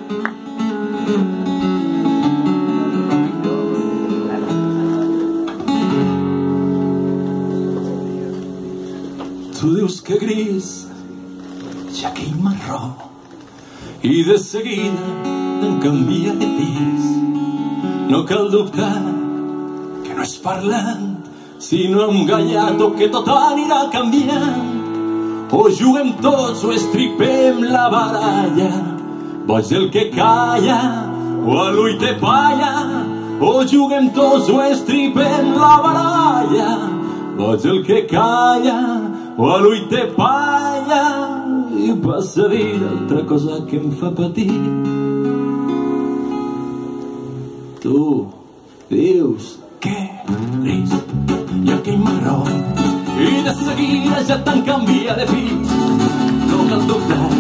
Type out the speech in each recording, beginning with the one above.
Tu dius que gris, ja que hi marró, i de seguida en canvia de pis. No cal dubtar que no és parlant, sinó amb gallato que tot anirà canviant. O juguem tots o estripem la baralla, boig el que calla o a l'ull te palla. O juguem tots o estripem la baralla, boig el que calla o a l'ull te palla. I passa a dir altra cosa que em fa patir. Tu dius que gris i aquell marró, i de seguida ja te'n canvia de pis. No cal dubtar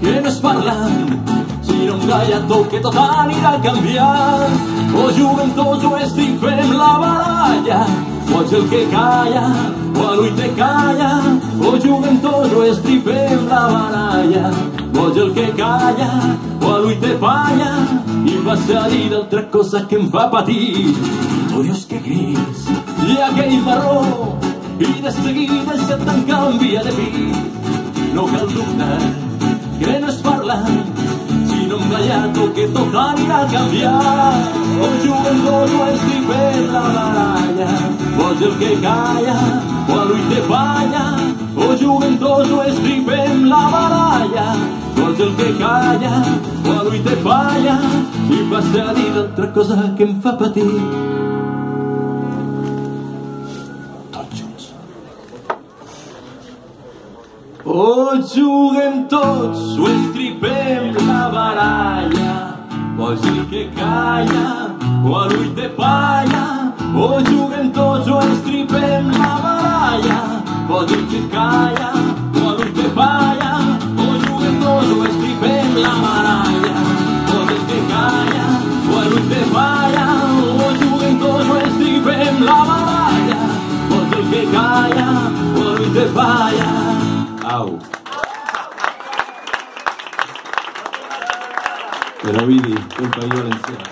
que no és parlant, sinó un gallato que tot anirà canviant. O juguem tots o estripem la baralla, boig el que calla o a l'ull te calla. O juguem tots o estripem la baralla, boig el que calla o a l'ull te palla. I passa a dir d'altra cosa que em fa patir. Tu dius que gris i aquell marró, i de seguida ja te'n canvia de pis. No cal dubtar que no és parlant, sinó un gallato que tot anirà a canviar. O juguem tots o estripem la baralla, boig el que calla o a l'ull te palla. O juguem tots o estripem la baralla, boig el que calla o a l'ull te palla. I passa a dir d'altra cosa que em fa patir. Tots junts. O juguem tots o estripem la baralla, boig el que calla o a l'ull te palla. O juguem tots o estripem la baralla, boig el que calla o a l'ull te palla. O juguem tots o estripem la baralla, boig el que calla o a l'ull te palla. O juguem tots o estripem la baralla, boig el que calla o a l'ull te palla. Au. Però Vidi, un país valencià.